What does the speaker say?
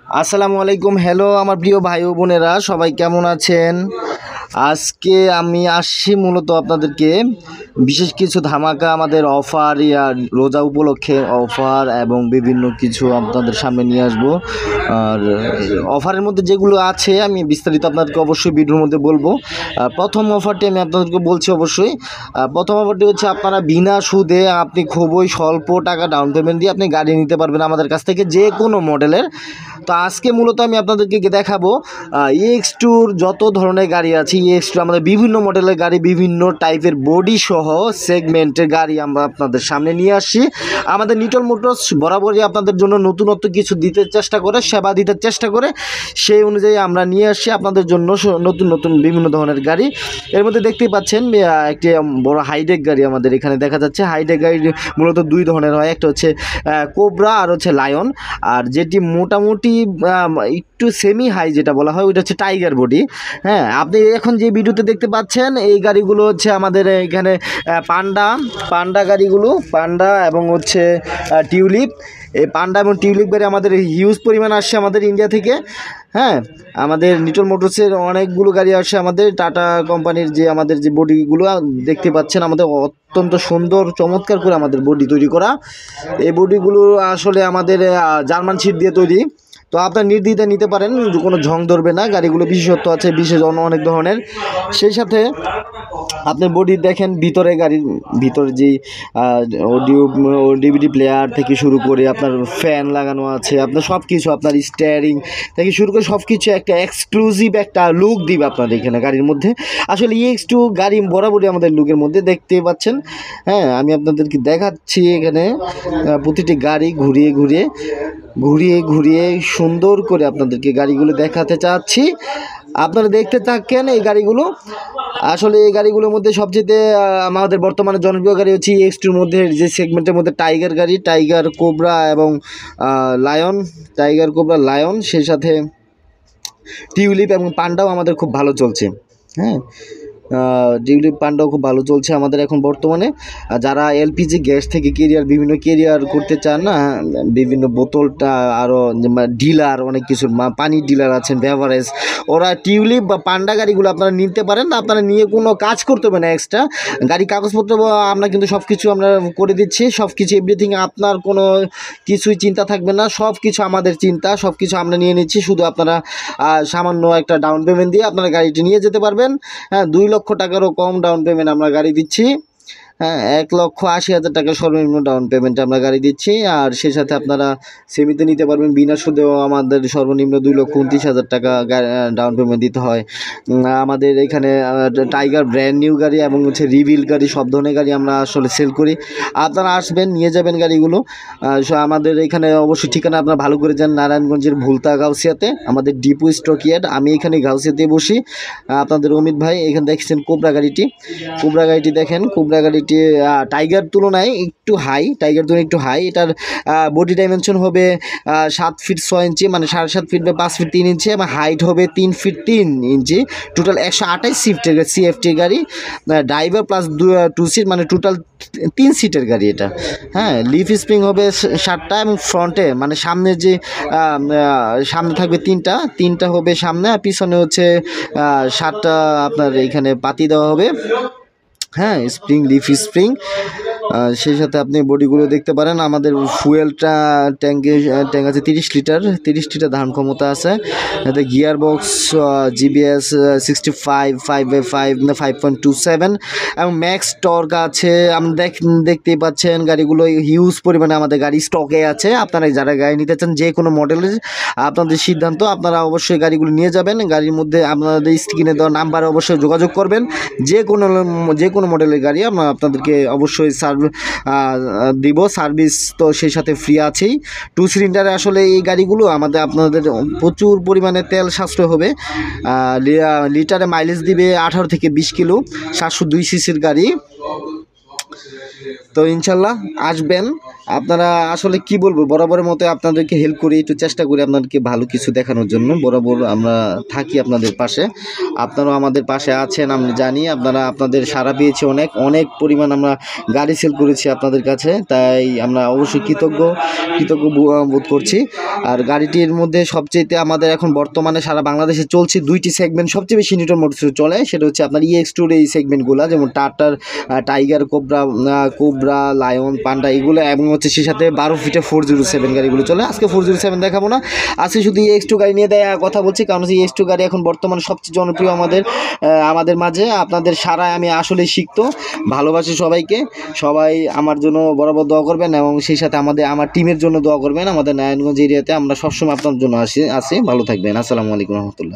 আসসালামু আলাইকুম। হ্যালো আমার প্রিয় ভাই ও বোনেরা, সবাই কেমন আছেন? আজকে আমি আসছি মূলত আপনাদেরকে বিশেষ কিছু ধামাকা আমাদের অফার রোজা উপলক্ষে অফার এবং বিভিন্ন কিছু আপনাদের সামনে নিয়ে আসব। আর অফারের মধ্যে যেগুলো আছে আমি বিস্তারিত আপনাদেরকে অবশ্যই ভিডিওর মধ্যে বলবো। প্রথম অফারটি আমি আপনাদেরকে বলছি অবশ্যই। প্রথম অফারটি হচ্ছে আপনারা বিনা সুদে আপনি খুবই স্বল্প টাকা ডাউন পেমেন্ট দিয়ে আপনি গাড়ি নিতে পারবেন আমাদের কাছ থেকে যে কোনো মডেলের। তো আজকে মূলত আমি আপনাদেরকে দেখাবো EX2 যত ধরনের গাড়ি আছে। EX2 আমাদের বিভিন্ন মডেলের গাড়ি, বিভিন্ন টাইপের বডি সহ সেগমেন্টের গাড়ি আমরা আপনাদের সামনে নিয়ে আসছি। আমাদের নিটল মোটরস বরাবরই আপনাদের জন্য নতুনত্ব কিছু দিতে চেষ্টা করে, সেবা দিতে চেষ্টা করে, সেই অনুযায়ী আমরা নিয়ে আসছি আপনাদের জন্য নতুন নতুন বিভিন্ন ধরনের গাড়ি। এর মধ্যে দেখতেই পাচ্ছেন একটি বড় হাইডেক গাড়ি আমাদের এখানে দেখা যাচ্ছে। হাইডেক গাড়ি মূলত দুই ধরনের হয়, একটা হচ্ছে কোবরা আর হচ্ছে লায়ন। আর যেটি মোটামুটি একটু সেমি হাই যেটা বলা হয় ওইটা হচ্ছে টাইগার বডি। হ্যাঁ, আপনি এখন যে ভিডিওতে দেখতে পাচ্ছেন এই গাড়িগুলো হচ্ছে আমাদের এখানে পান্ডা গাড়িগুলো, পান্ডা এবং হচ্ছে টিউলিপ। এই পান্ডা এবং টিউলিপ গাড়ি আমাদের হিউজ পরিমাণ আসছে আমাদের ইন্ডিয়া থেকে। হ্যাঁ, আমাদের নিটল মোটরসের অনেকগুলো গাড়ি আসে আমাদের টাটা কোম্পানির, যে আমাদের যে বডিগুলো দেখতে পাচ্ছেন আমাদের অত্যন্ত সুন্দর চমৎকার করে আমাদের বডি তৈরি করা। এই বডিগুলো আসলে আমাদের জার্মান সিট দিয়ে তৈরি। তো আপনার নির্দ্বিধায় নিতে পারেন, কোনো ঝং ধরবে না। গাড়িগুলো বিশেষত্ব আছে বিশেষ অনেক ধরনের। সেই সাথে আপনার বডি দেখেন, ভিতরে গাড়ির ভিতরে যে অডিও ডিভিডি প্লেয়ার থেকে শুরু করে আপনার ফ্যান লাগানো আছে, আপনার সব কিছু, আপনার স্টিয়ারিং থেকে শুরু করে সব কিছু একটা এক্সক্লুসিভ একটা লুক দিবে আপনার এখানে গাড়ির মধ্যে। আসলে EX2 গাড়ি বরাবরই আমাদের লুকের মধ্যে দেখতেই পাচ্ছেন। হ্যাঁ, আমি আপনাদেরকে দেখাচ্ছি এখানে প্রতিটি গাড়ি ঘুরিয়ে ঘুরিয়ে সুন্দর করে আপনাদেরকে গাড়িগুলো দেখাতে চাচ্ছি। আপনারা দেখতে থাকেন এই গাড়িগুলো। আসলে এই গাড়িগুলোর মধ্যে সবচেয়ে আমাদের বর্তমানে জনপ্রিয় গাড়ি হচ্ছে EX2-র মধ্যে যে সেগমেন্টের মধ্যে টাইগার গাড়ি, টাইগার কোবরা এবং টাইগার কোবরা লায়ন, সেই সাথে টিউলিপ এবং পান্ডাও আমাদের খুব ভালো চলছে। হ্যাঁ, টিউলিপ পান্ডাও খুব ভালো চলছে আমাদের এখন বর্তমানে। যারা LPG গ্যাস থেকে বিভিন্ন কেরিয়ার করতে চান না, বিভিন্ন বোতলটা আরও ডিলার, অনেক কিছু পানির ডিলার আছেন, বেভারেজ, ওরা টিউলিপ বা পান্ডা গাড়িগুলো আপনারা নিতে পারেন। আপনারা নিয়ে কোনো কাজ করতে হবে না এক্সট্রা। গাড়ি কাগজপত্র আমরা কিন্তু সব কিছু আমরা করে দিচ্ছি, সব কিছু এভরিথিং, আপনার কোনো কিছুই চিন্তা থাকবে না। সব কিছু আমাদের চিন্তা, সব কিছু আমরা নিয়ে নিচ্ছি। শুধু আপনারা সামান্য একটা ডাউন পেমেন্ট দিয়ে আপনারা গাড়িটি নিয়ে যেতে পারবেন। হ্যাঁ, 2 লক্ষ টাকারও কম ডাউন পেমেন্ট আমরা গাড়ি দিচ্ছি। হ্যাঁ, 1,80,000 টাকা সর্বনিম্ন ডাউন পেমেন্টে আমরা গাড়ি দিচ্ছি। আর সেই সাথে আপনারা সেমিতে নিতে পারবেন বিনা সুদেও। আমাদের সর্বনিম্ন 2,29,000 টাকা ডাউন পেমেন্ট দিতে হয়। আমাদের এখানে টাইগার ব্র্যান্ড নিউ গাড়ি এবং হচ্ছে রিভিল গাড়ি, সব ধরনের গাড়ি আমরা আসলে সেল করি। আপনারা আসবেন, নিয়ে যাবেন গাড়িগুলো। আমাদের এখানে অবশ্যই ঠিকানা আপনারা ভালো করে যান, নারায়ণগঞ্জের ভুলতা গাউসিয়াতে আমাদের ডিপো স্টক ইয়ার্ড। আমি এখানে গাউসিয়াতে বসি। আপনাদের অমিত ভাই এখানে দেখছেন কোবরা গাড়িটি দেখেন। কোবরা গাড়িটি টাইগার তুলনায় একটু হাই, এটার বডি ডাইমেনশন হবে 7 ফিট 6 ইঞ্চি, মানে 7.5 ফিট বা 5 ফিট 3 ইঞ্চি, এবং হাইট হবে 3 ফিট 3 ইঞ্চি। টোটাল 128 CFT গাড়ি, ড্রাইভার প্লাস 2 সিট, মানে টোটাল 3 সিটের গাড়ি এটা। হ্যাঁ, লিফ স্প্রিং হবে 7টা এবং ফ্রন্টে মানে সামনে যে সামনে থাকবে তিনটা হবে সামনে, আর পিছনে হচ্ছে 7টা আপনার এখানে পাতি দেওয়া হবে। হ্যাঁ, লিফ স্প্রিং। সেই সাথে আপনি বডিগুলো দেখতে পারেন। আমাদের ফুয়েলটা ট্যাঙ্ক আছে 30 লিটার ধারণ ক্ষমতা আছে। এতে গিয়ার বক্স GBS 65 5/5 5.27 এবং ম্যাক্স টর্ক আছে। আপনি দেখতেই পাচ্ছেন গাড়িগুলো হিউজ পরিমাণে আমাদের গাড়ি স্টকে আছে। আপনারা যারা গাড়ি নিতে চান যে কোনো মডেলের, আপনাদের সিদ্ধান্ত, আপনারা অবশ্যই গাড়িগুলো নিয়ে যাবেন। গাড়ির মধ্যে আপনাদের স্ক্রিনে দেওয়া নাম্বারে অবশ্যই যোগাযোগ করবেন। যে কোনো মডেলের গাড়ি আমরা আপনাদেরকে অবশ্যই দিব। সার্ভিস তো সেই সাথে ফ্রি আছেই। 2 সিলিন্ডারে আসলে এই গাড়িগুলো আপনাদের প্রচুর পরিমাণে তেল সাশ্রয় হবে। লিটারে মাইলেজ দিবে 18 থেকে 20 কিলো। 702 সিসির গাড়ি। তো ইনশাল্লাহ আসবেন, আপনারা আসলে কি বলবো, বরাবরের মতো আপনাদেরকে হেল্প করি, একটু চেষ্টা করি আপনাদেরকে ভালো কিছু দেখানোর জন্য। বরাবর আমরা থাকি আপনাদের পাশে, আপনারাও আমাদের পাশে আছেন আমি জানি। আপনাদের সাড়া পেয়েছি, অনেক অনেক পরিমাণ আমরা গাড়ি সেল করেছি আপনাদের কাছে, তাই আমরা অবশ্যই বোধ করছি। আর গাড়িটির মধ্যে সবচেয়ে আমাদের এখন বর্তমানে সারা বাংলাদেশে চলছে দুইটি সেগমেন্ট, সবচেয়ে বেশি নিউটন মোটরস চলে, সেটা হচ্ছে আপনার EX2 এই সেগমেন্টগুলো, যেমন টাটার টাইগার, কোবরা, লায়ন, পান্ডা এগুলো, এবং হচ্ছে সেই সাথে 12 ফিটে 407 গাড়িগুলো চলে। আজকে 407 দেখাবো না, আজকে শুধু EX2 গাড়ি নিয়ে কথা বলছি, কারণ হচ্ছে EX2 গাড়ি এখন বর্তমানে সবচেয়ে জনপ্রিয় আমাদের মাঝে। আপনাদের সারায় আমি আসলে শিখতো, ভালোবাসি সবাইকে। সবাই আমার জন্য বরাবর দোয়া করবেন, এবং সেই সাথে আমার টিমের জন্য দোয়া করবেন। আমাদের নারায়ণগঞ্জ এরিয়াতে আমরা সবসময় আপনার জন্য আসি। ভালো থাকবেন। আসসালামু আলাইকুম রহমতুল্লাহ।